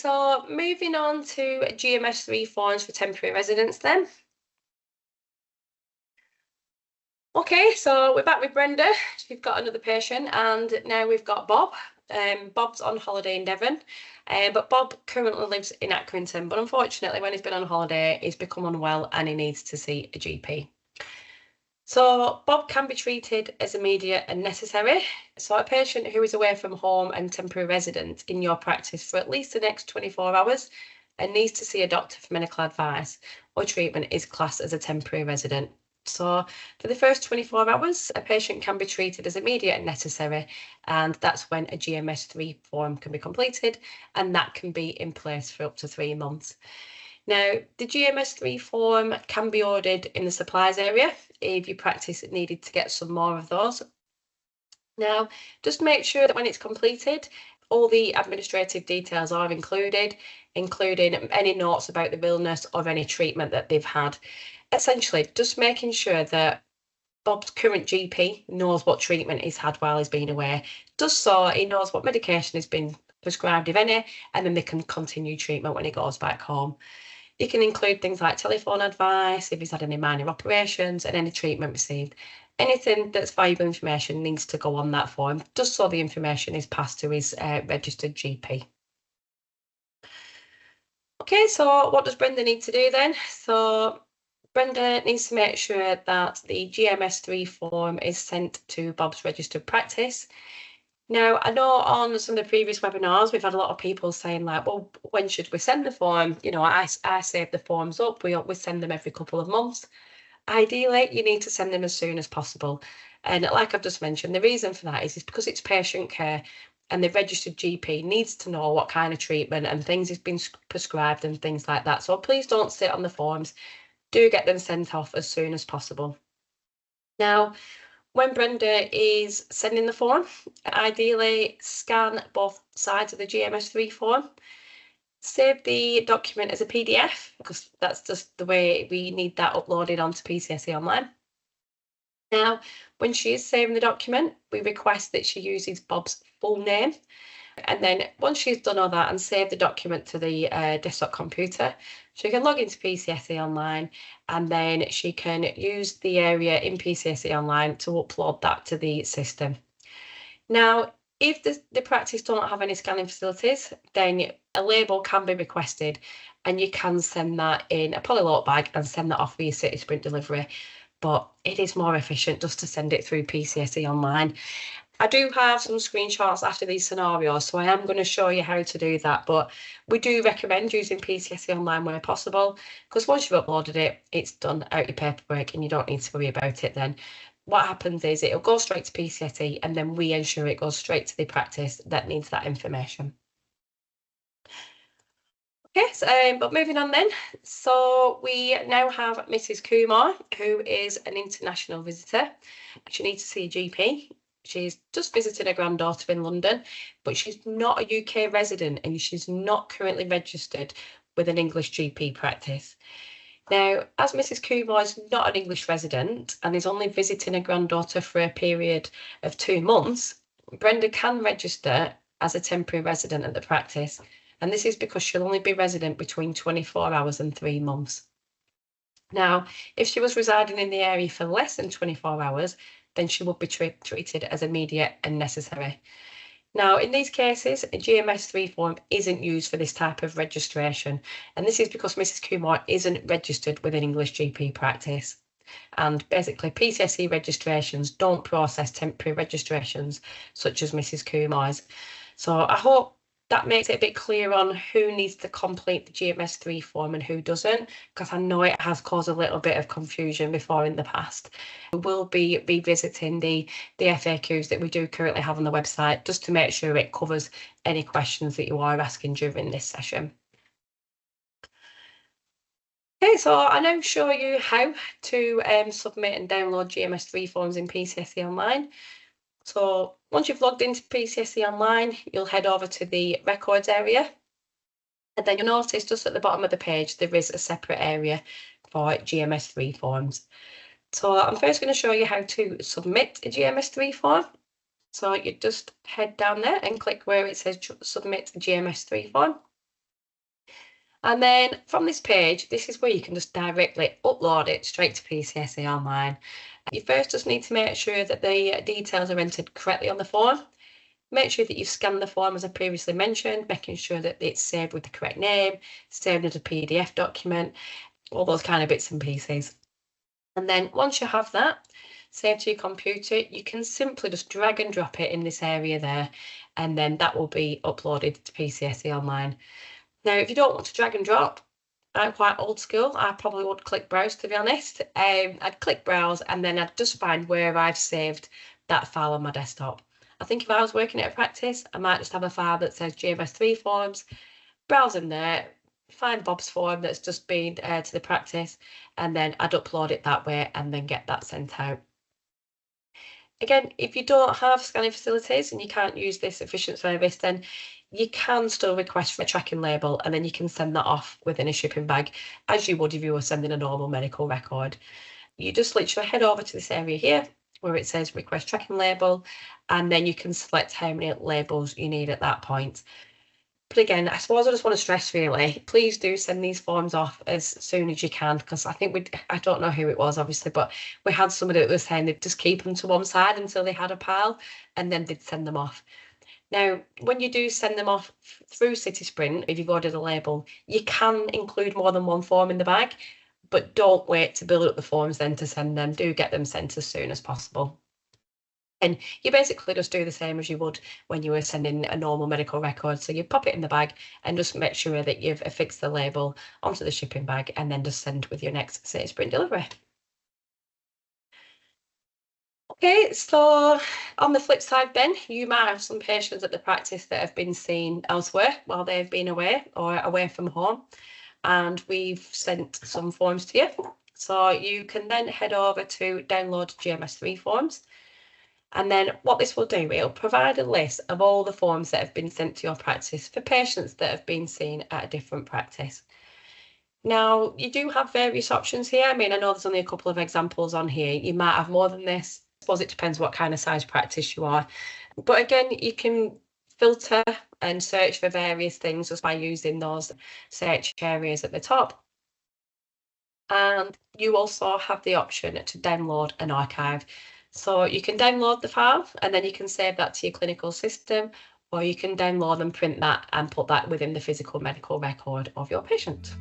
so moving on to GMS3 forms for temporary residents then. Okay, so we're back with Brenda. We've got another patient, and now we've got Bob. Bob's on holiday in Devon, but Bob currently lives in Accrington. But unfortunately, when he's been on holiday, he's become unwell and he needs to see a GP. So Bob can be treated as immediate and necessary. So a patient who is away from home and temporary resident in your practice for at least the next 24 hours and needs to see a doctor for medical advice or treatment is classed as a temporary resident. So for the first 24 hours, a patient can be treated as immediate and necessary, and that's when a GMS3 form can be completed, and that can be in place for up to 3 months. Now, the GMS3 form can be ordered in the supplies area if your practice needed to get some more of those. Now, just make sure that when it's completed, all the administrative details are included, including any notes about the illness or any treatment that they've had. Essentially, just making sure that Bob's current GP knows what treatment he's had while he's been away, just so he knows what medication has been prescribed, if any, and then they can continue treatment when he goes back home. You can include things like telephone advice, if he's had any minor operations and any treatment received. Anything that's valuable information needs to go on that form, just so the information is passed to his registered GP. Okay, so what does Brenda need to do then? So Brenda needs to make sure that the GMS3 form is sent to Bob's registered practice. Now, I know on some of the previous webinars, we've had a lot of people saying like, well, when should we send the form? You know, I save the forms up. We send them every couple of months. Ideally, you need to send them as soon as possible. And like I've just mentioned, the reason for that is because it's patient care and the registered GP needs to know what kind of treatment and things has been prescribed and things like that. So please don't sit on the forms. Do get them sent off as soon as possible. Now, when Brenda is sending the form, ideally scan both sides of the GMS3 form. Save the document as a PDF, because that's just the way we need that uploaded onto PCSE Online. Now, when she is saving the document, we request that she uses Bob's full name. And then once she's done all that and saved the document to the desktop computer, she can log into PCSE Online, and then she can use the area in PCSE Online to upload that to the system. Now, if the practice don't have any scanning facilities, then a label can be requested, and you can send that in a polyload bag and send that off via City Sprint delivery. But it is more efficient just to send it through PCSE Online. I do have some screenshots after these scenarios, so I am going to show you how to do that. But we do recommend using PCSE Online where possible, because once you've uploaded it, it's done out your paperwork and you don't need to worry about it then. What happens is it'll go straight to PCSE, and then we ensure it goes straight to the practice that needs that information. Okay, but moving on then. So we now have Mrs. Kumar, who is an international visitor. She needs to see a GP. She's just visiting her granddaughter in London, but she's not a UK resident and she's not currently registered with an English GP practice. Now, as Mrs. Kumar is not an English resident and is only visiting her granddaughter for a period of 2 months, Brenda can register as a temporary resident at the practice. And this is because she'll only be resident between 24 hours and 3 months. Now, if she was residing in the area for less than 24 hours, then she would be treated as immediate and necessary. Now, in these cases, a GMS3 form isn't used for this type of registration, and this is because Mrs. Kumar isn't registered with an English GP practice. And basically, PCSE registrations don't process temporary registrations such as Mrs. Kumar's. So I hope that makes it a bit clear on who needs to complete the GMS3 form and who doesn't, because I know it has caused a little bit of confusion before in the past. We will be revisiting the FAQs that we do currently have on the website, just to make sure it covers any questions that you are asking during this session. Okay, so I'll now show you how to submit and download GMS3 forms in PCSE Online. So once you've logged into PCSE Online, you'll head over to the records area, and then you'll notice just at the bottom of the page there is a separate area for GMS3 forms. So I'm first going to show you how to submit a GMS3 form. So you just head down there and click where it says submit a GMS3 form. And then from this page, this is where you can just directly upload it straight to PCSE Online. You first just need to make sure that the details are entered correctly on the form. Make sure that you've scanned the form as I previously mentioned, making sure that it's saved with the correct name, saved as a PDF document, all those kind of bits and pieces. And then once you have that saved to your computer, you can simply just drag and drop it in this area there, and then that will be uploaded to PCSE Online. Now, if you don't want to drag and drop, I'm quite old school. I probably would click browse, to be honest. I'd click browse and then I'd just find where I've saved that file on my desktop. I think if I was working at a practice, I might just have a file that says GMS3 forms, browse in there, find Bob's form that's just been to the practice, and then I'd upload it that way and then get that sent out. Again, if you don't have scanning facilities and you can't use this efficient service, then you can still request for a tracking label and then you can send that off within a shipping bag as you would if you were sending a normal medical record. You just literally head over to this area here where it says request tracking label, and then you can select how many labels you need at that point. But again, I suppose I just want to stress really, please do send these forms off as soon as you can, because I think I don't know who it was obviously, but we had somebody that was saying they'd just keep them to one side until they had a pile and then they'd send them off. Now, when you do send them off through City Sprint, if you've ordered a label, you can include more than one form in the bag, but don't wait to build up the forms then to send them. Do get them sent as soon as possible. And you basically just do the same as you would when you were sending a normal medical record. So you pop it in the bag and just make sure that you've affixed the label onto the shipping bag and then just send with your next City Sprint delivery. Okay, so on the flip side then, you might have some patients at the practice that have been seen elsewhere while they've been away or away from home, and we've sent some forms to you. So you can then head over to download GMS3 forms. And then what this will do, it'll provide a list of all the forms that have been sent to your practice for patients that have been seen at a different practice. Now, you do have various options here. I mean, I know there's only a couple of examples on here. You might have more than this. I suppose it depends what kind of size practice you are. But again, you can filter and search for various things just by using those search areas at the top. And you also have the option to download an archive. So you can download the file and then you can save that to your clinical system, or you can download and print that and put that within the physical medical record of your patient.